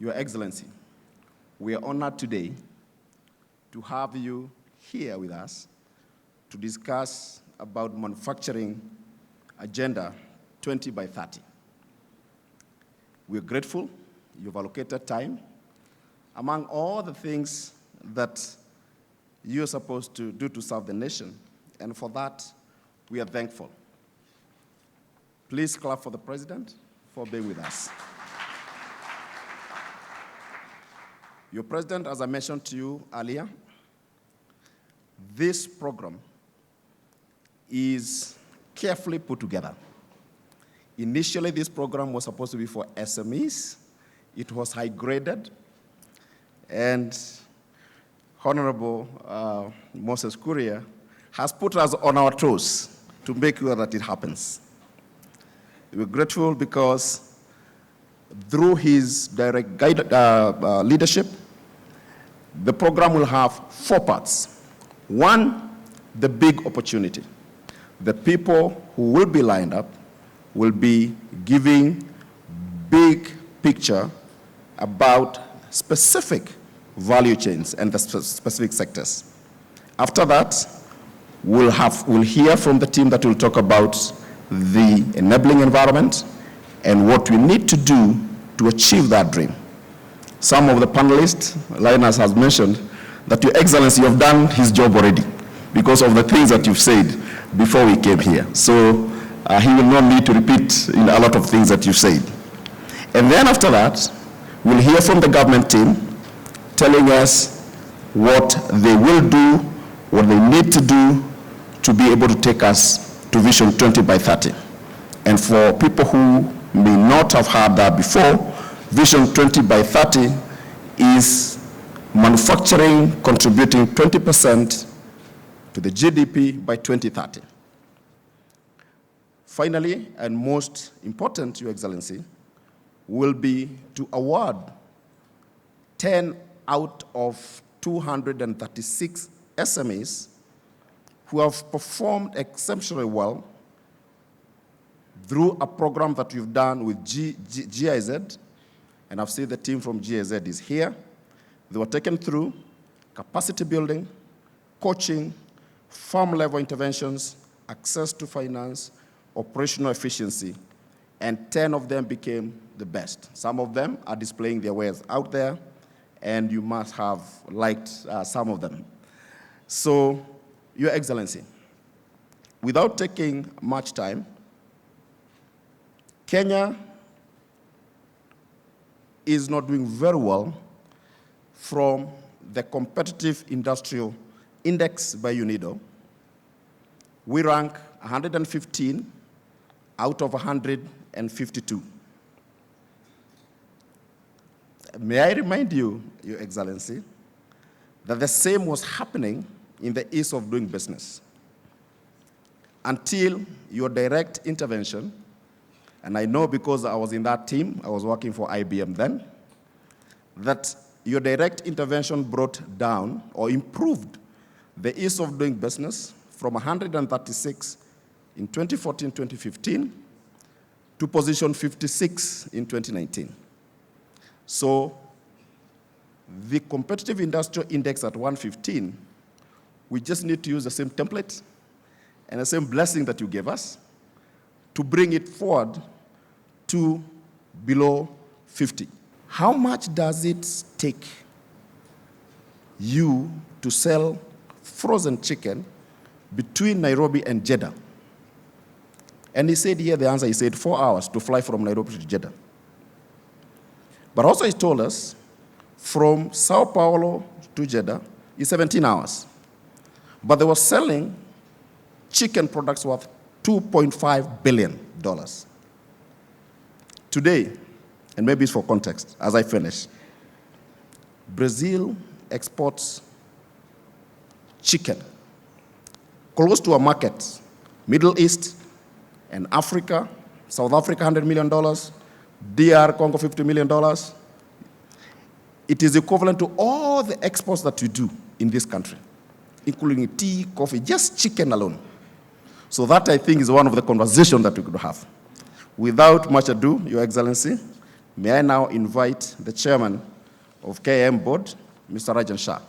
Your Excellency, we are honored today to have you here with us to discuss about manufacturing agenda 20 by 30. We're grateful you've allocated time among all the things that you're supposed to do to serve the nation, and for that, we are thankful. Please clap for the President for being with us. Your President, as I mentioned to you earlier, this program is carefully put together. Initially, this program was supposed to be for SMEs. It was high-graded, and Honorable Moses Kuria has put us on our toes to make sure that it happens. We're grateful because through his direct leadership, the program will have 4 parts. One, the big opportunity. The people who will be lined up will be giving big picture about specific value chains and the specific sectors. After that, we'll hear from the team that will talk about the enabling environment and what we need to do to achieve that dream. Some of the panelists, Linus has mentioned, that Your Excellency, you have done his job already because of the things that you've said before we came here. So he will not need to repeat a lot of things that you've said. And then after that, we'll hear from the government team telling us what they will do, what they need to do to be able to take us to Vision 20 by 30. And for people who may not have heard that before, Vision 20 by 30 is manufacturing contributing 20% to the GDP by 2030. Finally, and most important, Your Excellency, will be to award 10 out of 236 SMEs who have performed exceptionally well through a program that we've done with GIZ, and I've seen the team from GIZ is here. They were taken through capacity building, coaching, farm-level interventions, access to finance, operational efficiency, and 10 of them became the best. Some of them are displaying their wares out there, and you must have liked some of them. So, Your Excellency, without taking much time, Kenya is not doing very well from the Competitive Industrial Index by UNIDO. We rank 115 out of 152. May I remind you, Your Excellency, that the same was happening in the ease of doing business until your direct intervention, and I know because I was in that team, I was working for IBM then, that your direct intervention brought down or improved the ease of doing business from 136 in 2014-2015 to position 56 in 2019. So the Competitive Industrial Index at 115, we just need to use the same template and the same blessing that you gave us to bring it forward to below 50. How much does it take you to sell frozen chicken between Nairobi and Jeddah? And he said here, the answer, he said 4 hours to fly from Nairobi to Jeddah. But also he told us from Sao Paulo to Jeddah is 17 hours. But they were selling chicken products worth $2.5 billion. Today, and maybe it's for context, as I finish, Brazil exports chicken close to a market, Middle East and Africa, South Africa $100 million, DR Congo $50 million. It is equivalent to all the exports that we do in this country, including tea, coffee, just chicken alone. So that, I think, is one of the conversations that we could have. Without much ado, Your Excellency, May I now invite the chairman of KAM board, Mr. Rajan Shah.